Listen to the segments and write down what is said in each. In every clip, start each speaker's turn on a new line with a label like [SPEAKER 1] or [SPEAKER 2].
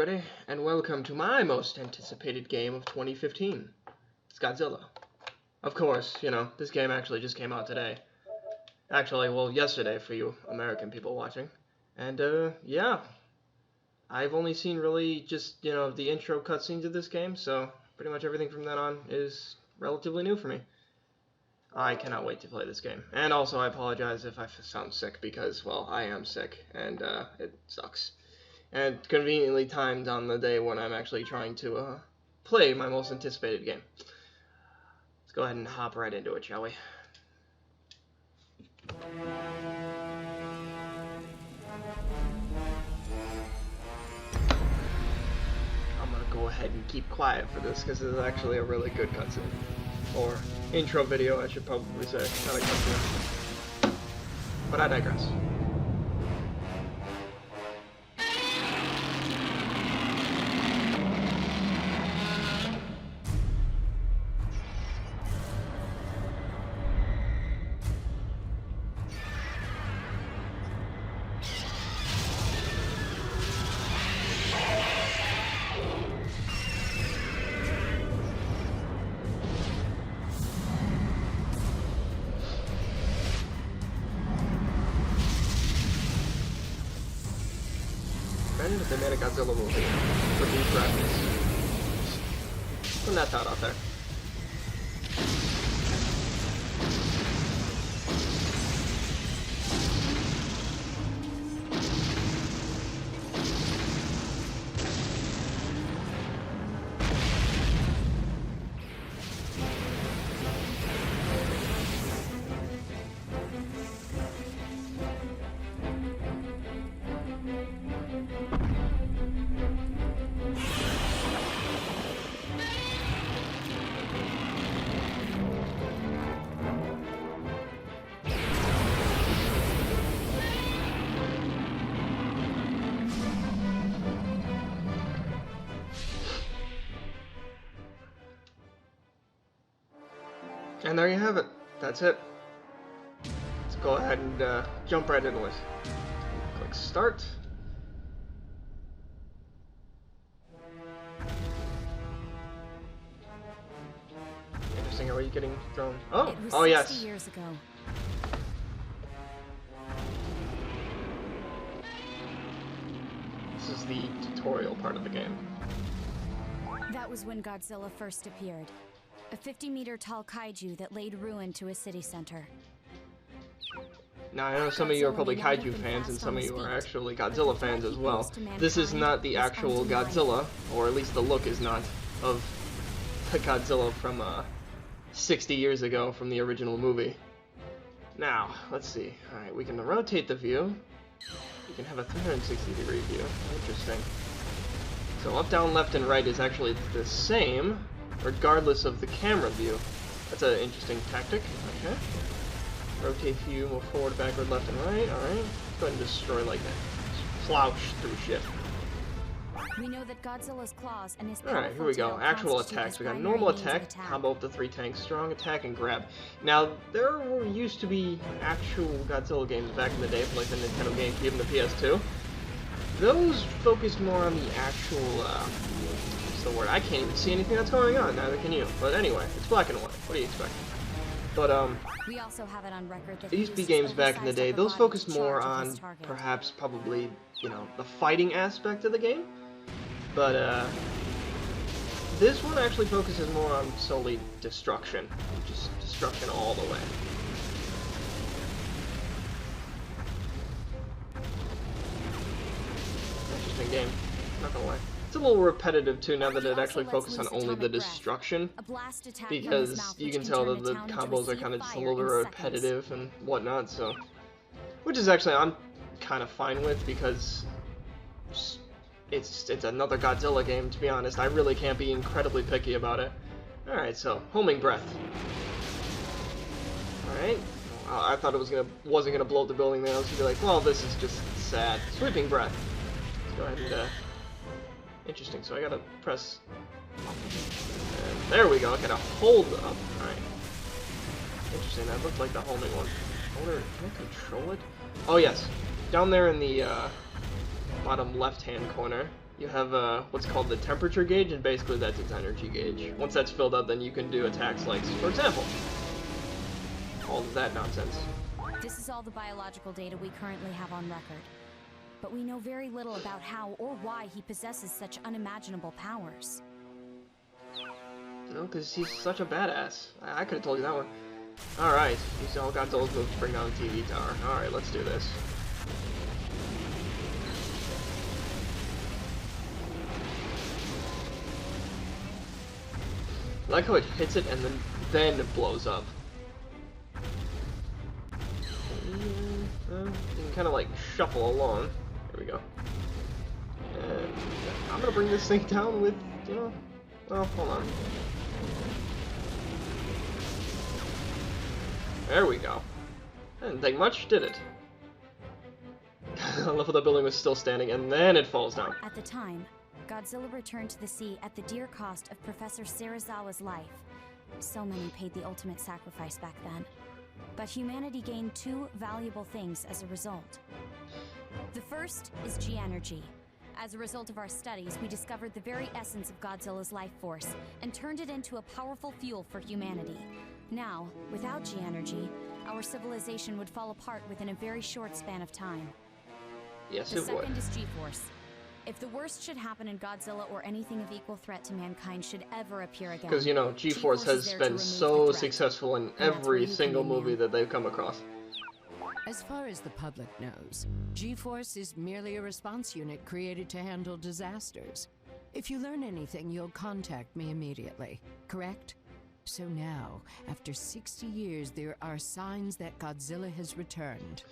[SPEAKER 1] everybody, and welcome to my most anticipated game of 2015. It's Godzilla. Of course, this game actually just came out today. Actually, well, yesterday for you American people watching. And, yeah. I've only seen really just, the intro cutscenes of this game, so pretty much everything from then on is relatively new for me. I cannot wait to play this game. And also, I apologize if I sound sick because, well, I am sick, and, it sucks. And conveniently timed on the day when I'm actually trying to play my most anticipated game. Let's go ahead and hop right into it, shall we? I'm gonna go ahead and keep quiet for this because it's actually a really good cutscene. Or intro video, I should probably say, not a cutscene. But I digress. Imagine if they made a Godzilla movie with these graphics. Putting that thought out there. And there you have it. That's it. Let's go ahead and jump right into it. Click start. Interesting. How are you getting thrown? Oh,
[SPEAKER 2] it was
[SPEAKER 1] 60
[SPEAKER 2] yes.
[SPEAKER 1] years
[SPEAKER 2] ago.
[SPEAKER 1] This is the tutorial part of the game.
[SPEAKER 2] That was when Godzilla first appeared. A 50-meter-tall kaiju that laid ruin to a city center.
[SPEAKER 1] Now, I know some of you are probably kaiju fans, and some of you are actually Godzilla fans as well. This is not the actual Godzilla, or at least the look is not, of the Godzilla from 60 years ago from the original movie. Now, let's see. Alright, we can rotate the view. We can have a 360-degree view. Interesting. So up, down, left, and right is actually the same, regardless of the camera view. That's an interesting tactic. Okay. Rotate view, move forward, backward, left, and right. Alright. Go ahead and destroy like that. Just plouch through shit.
[SPEAKER 2] We know that Godzilla's claws and his
[SPEAKER 1] Alright, here we go. Actual attacks. We got normal attack, combo up to 3 tanks, strong attack, and grab. Now, there used to be actual Godzilla games back in the day, for like the Nintendo GameCube and the PS2. Those focused more on the actual, what's the word? I can't even see anything that's going on, neither can you. But anyway, it's black and white. What do you expect? But,
[SPEAKER 2] we also have it on record that
[SPEAKER 1] these games back in the day, those focused more on, perhaps, probably, the fighting aspect of the game. But, this one actually focuses more on solely destruction. Just destruction all the way. Interesting game, not gonna lie. It's a little repetitive too now that it actually focuses on only the destruction, because you can tell that the combos are kind of just a little bit repetitive and whatnot, so, which is actually I'm kind of fine with, because it's another Godzilla game, to be honest. I really can't be incredibly picky about it. Alright, so homing breath. Alright, I thought it wasn't gonna blow up the building there. I was gonna be like, well, this is just sad. Sweeping breath. Let's go ahead and interesting, so I gotta press... And there we go, I gotta hold up. Alright. Interesting, that looked like the homing one. I wonder, can I control it? Oh yes, down there in the bottom left-hand corner, you have what's called the temperature gauge, and basically that's its energy gauge. Once that's filled up, then you can do attacks like, for example, all of that nonsense.
[SPEAKER 2] This is all the biological data we currently have on record. But we know very little about how or why he possesses such unimaginable powers.
[SPEAKER 1] No, because he's such a badass. I could have told you that one. Alright, you saw Godzilla's move to bring down the TV tower. Alright, let's do this. I like how it hits it and then it blows up. You can kind of like shuffle along. There we go. And I'm gonna bring this thing down with, you know, well, hold on. There we go. Didn't take much, did it? I love how the building was still standing and then it falls down.
[SPEAKER 2] At the time, Godzilla returned to the sea at the dear cost of Professor Serizawa's life. So many paid the ultimate sacrifice back then. But humanity gained two valuable things as a result. The first is G-energy. As a result of our studies, we discovered the very essence of Godzilla's life force and turned it into a powerful fuel for humanity. Now, without G-energy, our civilization would fall apart within a very short span of time.
[SPEAKER 1] Yes,
[SPEAKER 2] the
[SPEAKER 1] it would.
[SPEAKER 2] second is G-force. If the worst should happen and Godzilla or anything of equal threat to mankind should ever appear again...
[SPEAKER 1] Because, you know, G-force has been so successful in every single movie that they've come across.
[SPEAKER 3] As far as the public knows, G-force is merely a response unit created to handle disasters. If you learn anything, you'll contact me immediately, correct? So now, after 60 years, there are signs that Godzilla has returned.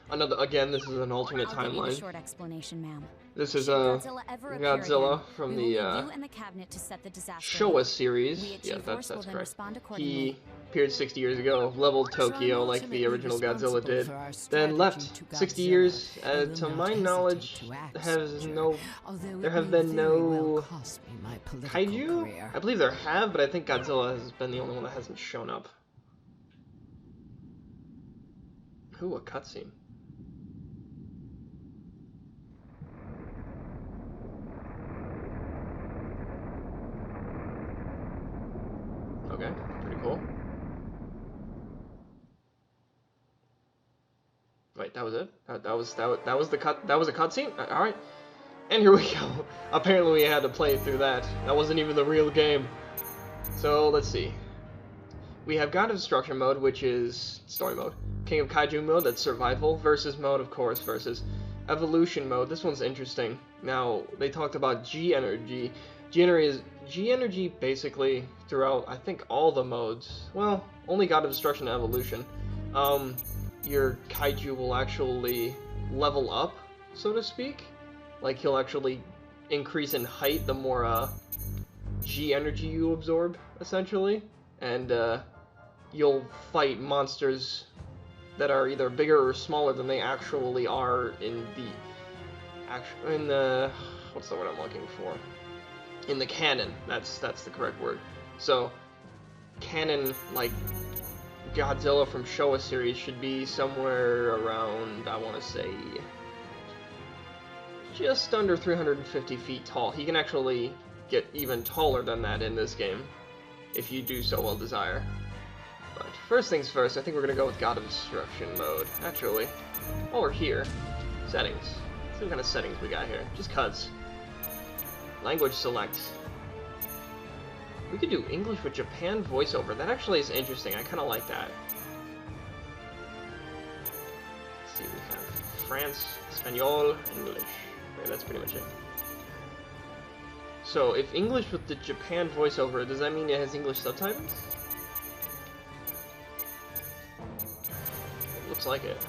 [SPEAKER 1] Again, this is an alternate
[SPEAKER 2] I'll give you
[SPEAKER 1] timeline.
[SPEAKER 2] a short explanation, ma'am.
[SPEAKER 1] This is
[SPEAKER 2] Godzilla
[SPEAKER 1] from
[SPEAKER 2] the
[SPEAKER 1] the
[SPEAKER 2] and the cabinet to set the disaster.
[SPEAKER 1] Showa series.
[SPEAKER 2] We at
[SPEAKER 1] Yeah,
[SPEAKER 2] G-force
[SPEAKER 1] that's
[SPEAKER 2] will then
[SPEAKER 1] correct.
[SPEAKER 2] respond accordingly.
[SPEAKER 1] He appeared 60 years ago, leveled Tokyo like the original Godzilla did, then left 60 years. To my knowledge, there have been no kaiju. I believe there have, but I think Godzilla has been the only one that hasn't shown up. Ooh, a cutscene. Okay, pretty cool. Wait, that was it? That was the cut. That was a cutscene. All right, and here we go. Apparently, we had to play through that. That wasn't even the real game. So let's see. We have God of Destruction mode, which is story mode. King of Kaiju mode, that's survival. Versus mode, of course. Versus evolution mode. This one's interesting. Now they talked about G-energy. G-energy basically throughout, I think, all the modes. Well, only God of Destruction and Evolution. Your kaiju will actually level up, so to speak. Like, he'll actually increase in height the more G-energy you absorb, essentially. And you'll fight monsters that are either bigger or smaller than they actually are in the... what's the word I'm looking for? In the canon, that's the correct word. So, canon, like, Godzilla from Showa series should be somewhere around, I want to say, just under 350 feet tall. He can actually get even taller than that in this game, if you do so well desire. But first things first, I think we're going to go with God of Destruction mode. Actually, while we're here, settings. Let's see what kind of settings we got here. Just cuts. Language select. We could do English with Japan voiceover. That actually is interesting. I kind of like that. Let's see, we have France, Espanol, English. Okay, that's pretty much it. So, if English with the Japan voiceover, does that mean it has English subtitles? It looks like it.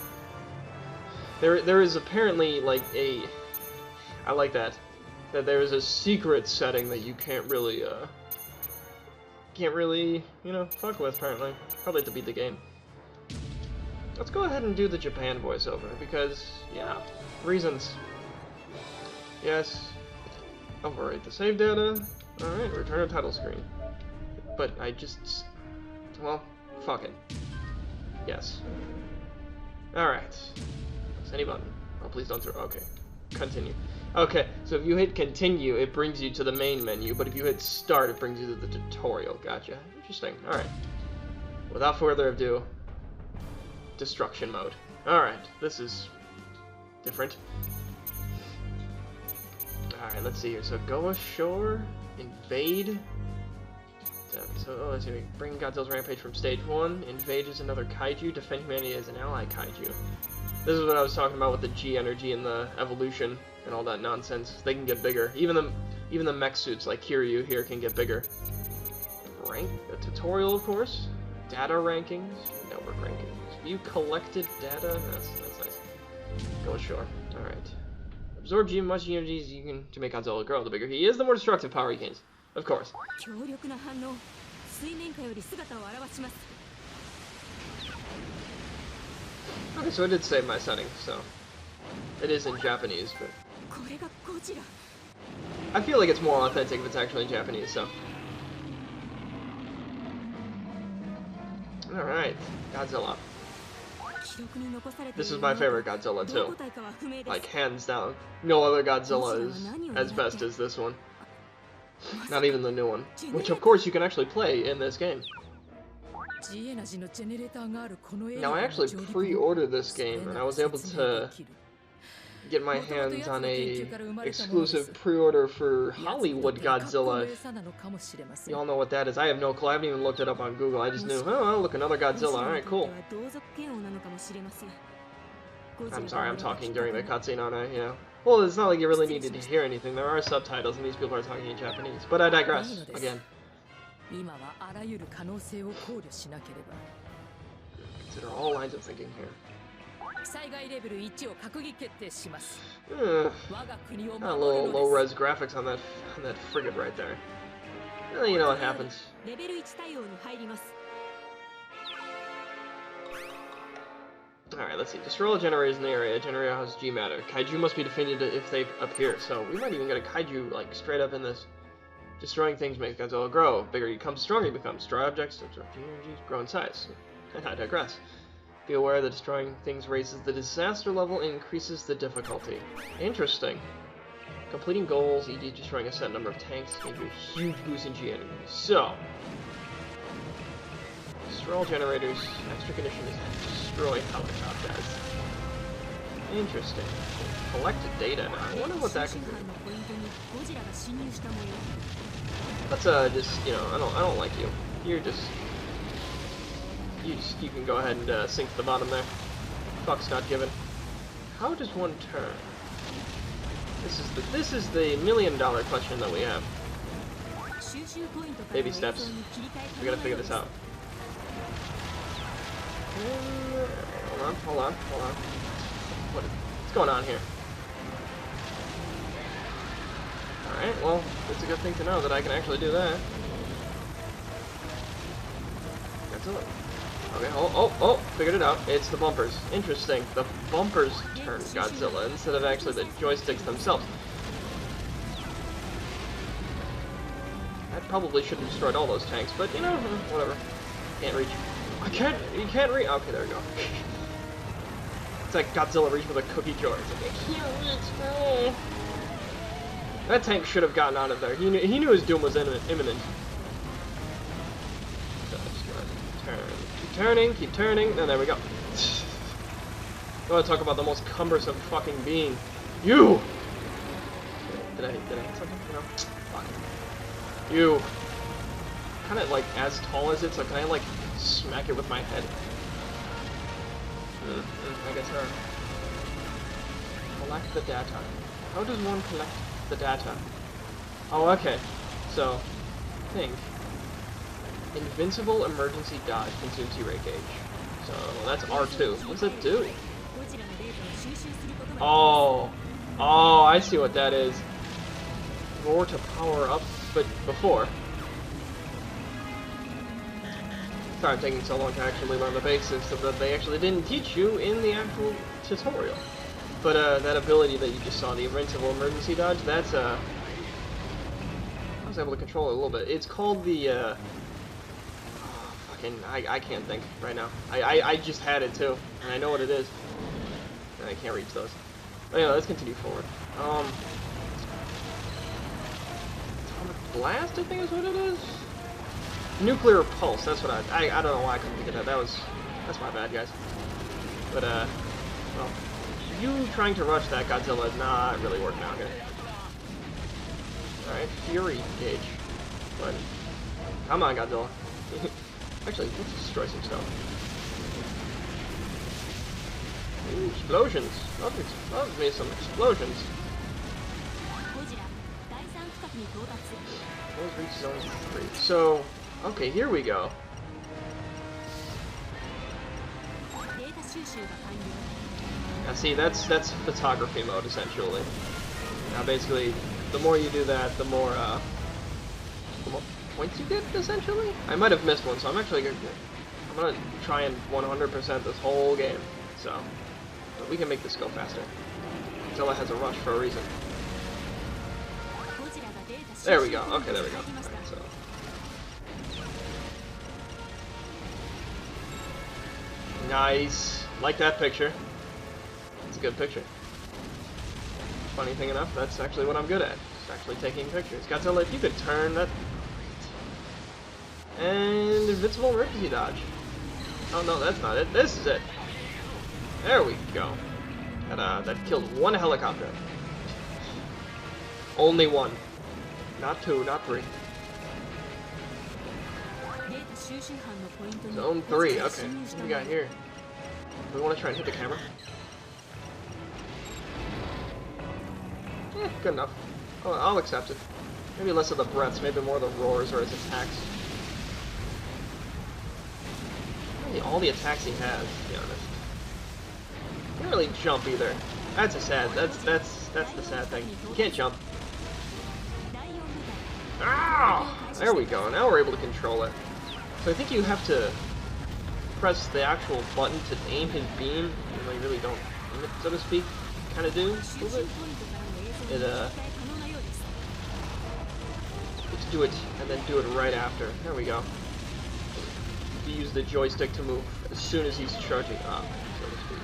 [SPEAKER 1] There is apparently, like, I like that. That there is a secret setting that you can't really, you know, fuck with, apparently. Probably to beat the game. Let's go ahead and do the Japan voiceover, because, yeah, reasons. Yes. Overwrite the save data. Alright, return to title screen. But I just... well, fuck it. Yes. Alright. Press any button. Oh, please don't throw... okay. Continue. Okay, so if you hit continue, it brings you to the main menu, but if you hit start, it brings you to the tutorial. Gotcha. Interesting. Alright. Without further ado, destruction mode. Alright, this is different. Alright, let's see here. So go ashore, invade. So let's see, bring Godzilla's rampage from stage 1, invade is another kaiju, defend humanity as an ally kaiju. This is what I was talking about with the G energy and the evolution and all that nonsense. They can get bigger. Even the mech suits like Kiryu here can get bigger. Rank a tutorial, of course. Data rankings, network rankings. View collected data. That's nice. Go ashore. All right. Absorb G much energy as you can to make Godzilla grow. The bigger he is, the more destructive power he gains. Of course. Okay, so I did save my settings, so it is in Japanese, but I feel like it's more authentic if it's actually in Japanese, so. Alright, Godzilla. This is my favorite Godzilla, too. Like, hands down. No other Godzilla is as best as this one. Not even the new one. Which, of course, you can actually play in this game. Now, I actually pre-ordered this game, and I was able to get my hands on a exclusive pre-order for Hollywood Godzilla. You all know what that is. I have no clue. I haven't even looked it up on Google. I just knew, oh, look, another Godzilla. Alright, cool. I'm sorry, I'm talking during the cutscene, aren't I? Yeah. Well, it's not like you really needed to hear anything. There are subtitles, and these people are talking in Japanese. But I digress, again. Consider all lines of thinking here. A little low-res graphics on that frigate right there. Well, you know what happens. Alright, let's see. Destroy all generators in the area. Generator has G matter. Kaiju must be defeated if they appear. So we might even get a kaiju like straight up in this. Destroying things makes Godzilla grow. Bigger he becomes, stronger he becomes. Destroy objects, energy, grow in size. And I digress. Be aware that destroying things raises the disaster level and increases the difficulty. Interesting. Completing goals, e.g. destroying a set number of tanks, gives you a huge boost in G energy. So, destroy all generators. Extra condition is destroy helicopters. Interesting. Collected data now. I wonder what that can do. Let's just, you know, I don't like you. You're just you can go ahead and sink to the bottom there. Fuck's not given. How does one turn? This is the $1,000,000 question that we have. Baby steps. We gotta figure this out. Hold on. What's going on here? Alright, well, it's a good thing to know that I can actually do that. Godzilla. Okay, oh, figured it out. It's the bumpers. Interesting. The bumpers turn Godzilla instead of actually the joysticks themselves. I probably should have destroyed all those tanks, but you know, whatever. Can't reach. You can't reach. Okay, there we go. It's like Godzilla reached with a cookie jar. It's like, I can't reach. That tank should have gotten out of there. He knew his doom was imminent. So just gonna turn. Keep turning. And there we go. I want to talk about the most cumbersome fucking being. You! Did I hit something? No? Fuck. You. Kinda like as tall as it, so can I like smack it with my head? I guess her. Collect the data. How does one collect the data? Oh, okay. So, think. Invincible emergency dodge consumes E-ray gauge. So, that's R2. What's it do? Oh, I see what that is. Roar to power up, but before. Sorry, I'm taking so long to actually learn the basics that they actually didn't teach you in the actual tutorial. But that ability that you just saw, the invincible emergency dodge, that's I was able to control it a little bit. It's called the I can't think right now. I just had it too, and I know what it is. And I can't reach those. Anyway, let's continue forward. Atomic Blast, I think is what it is? Nuclear Pulse, that's what I don't know why I couldn't think of that. That's my bad, guys. But, well, you trying to rush that Godzilla is not really working out here. Alright, Fury Gauge. But, come on, Godzilla. Actually, let's destroy some stuff. Ooh, explosions. Love me some explosions. Let's reach zone 3. So, okay, here we go. Now see, that's photography mode, essentially. Now basically, the more you do that, the more points you get, essentially? I might have missed one, so I'm gonna try and 100% this whole game, so... But we can make this go faster. Godzilla has a rush for a reason. There we go. Okay, there we go. Right, so. Nice. Like that picture. It's a good picture. Funny thing enough, that's actually what I'm good at. Just actually taking pictures. Godzilla, if you could turn that... And invincible emergency dodge. Oh no, that's not it. This is it. There we go. That killed one helicopter. Only one. Not two, not three. Zone 3, okay. What do we got here? Do we want to try and hit the camera? Good enough. Oh, I'll accept it. Maybe less of the breaths, maybe more of the roars or his attacks. Maybe all the attacks he has, to be honest. He can't really jump either. That's the sad thing. He can't jump. Ah! There we go. Now we're able to control it. So I think you have to press the actual button to aim his beam, even though you really don't aim it, so to speak. Kind of do a little bit. Let's do it, and then do it right after. There we go. You use the joystick to move as soon as he's charging up, so to speak.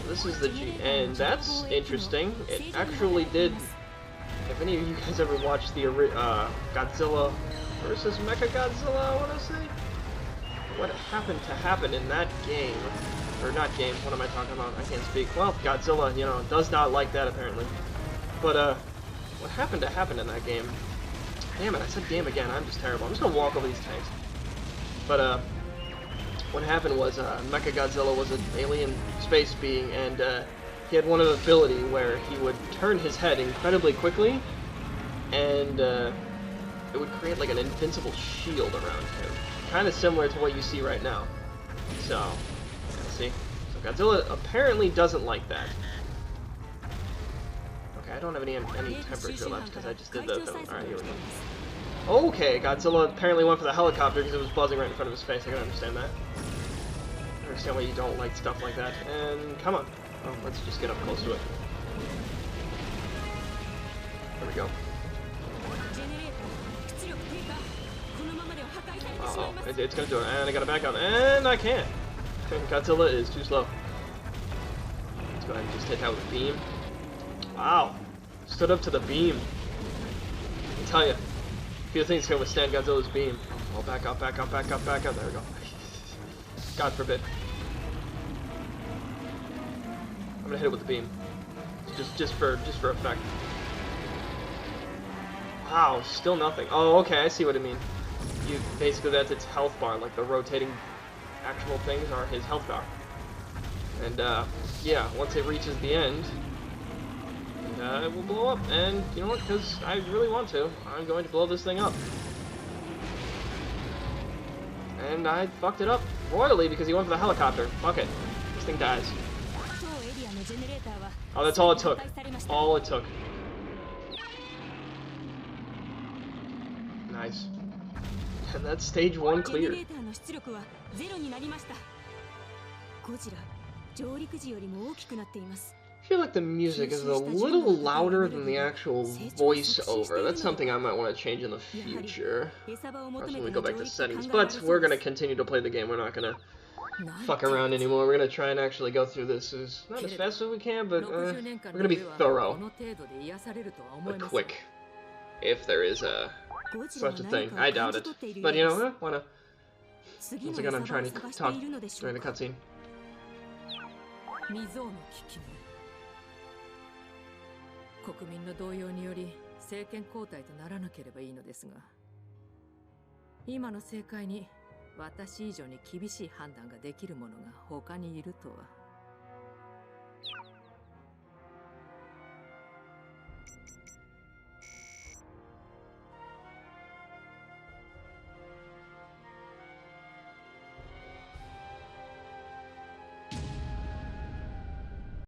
[SPEAKER 1] So this is the G, and that's interesting. It actually did. If any of you guys ever watched the Godzilla versus Mechagodzilla, I want to say, what happened to happen in that game, or not game? What am I talking about? I can't speak. Well, Godzilla, you know, does not like that apparently. But what happened to happen in that game? Damn it, I said game again. I'm just terrible. I'm just gonna walk over these tanks. But what happened was Mechagodzilla was an alien space being, and he had one ability where he would turn his head incredibly quickly, and it would create like an invincible shield around him. Kind of similar to what you see right now. So, see? So Godzilla apparently doesn't like that. Okay, I don't have any temperature left because I just did the thing. Alright, here we go. Okay, Godzilla apparently went for the helicopter because it was buzzing right in front of his face. I can understand that. I understand why you don't like stuff like that. And come on. Oh, let's just get up close to it. There we go. Uh-oh, it's gonna do it, and I gotta back up, and I can't. Godzilla is too slow. Let's go ahead and just hit that with a beam. Wow, stood up to the beam. I tell you, if you think it's gonna withstand Godzilla's beam, oh, back up, back up, back up, back up. There we go. God forbid. I'm gonna hit it with the beam, just for effect. Wow, still nothing. Oh, okay, I see what I mean. You basically, that's its health bar, like the rotating actual things are his health bar. And yeah, once it reaches the end, it will blow up. And you know what? Because I really want to, I'm going to blow this thing up. And I fucked it up royally because he went for the helicopter. Fuck it. This thing dies. Oh, that's all it took. All it took. Nice. And that's stage 1 cleared. I feel like the music is a little louder than the actual voiceover. That's something I might want to change in the future. Perhaps when we go back to settings. But we're going to continue to play the game. We're not going to fuck around anymore. We're gonna try and actually go through this as not as fast as we can, but we're gonna be thorough, but quick, if there is such a thing. I doubt it, but you know, wanna. Once again, I'm trying to talk during the cutscene.
[SPEAKER 4] 国民の動揺により政権交代とならなければいいのですが、今の政界に私以上に厳しい判断ができる者が他にいるとは。